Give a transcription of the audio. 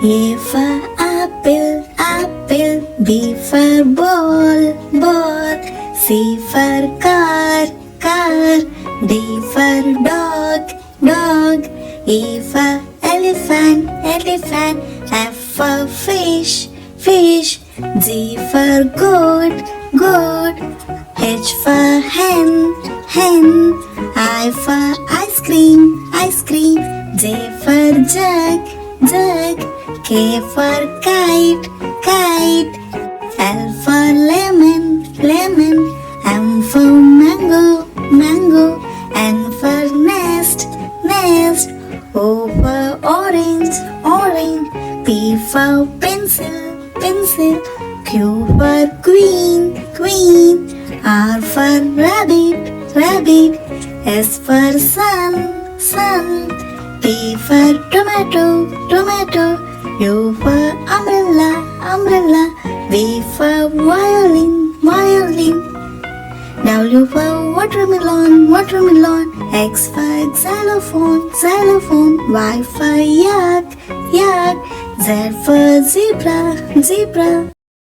A for apple, apple. B for ball, ball. C for car, car. D for dog, dog. E for elephant, elephant. F for fish, fish. G for goat, goat. H for hen, hen. I for ice cream, ice cream. J for jug, jug. K for kite, kite. L for lemon, lemon. M for mango, mango. N for nest, nest. O for orange, orange. P for pencil, pencil. Q for queen, queen. R for rabbit, rabbit. S for sun, sun. T for tomato, tomato. U for umbrella, umbrella. V for violin, violin. W for watermelon, watermelon. X for xylophone, xylophone. Y for yak, yak. Z for zebra, zebra.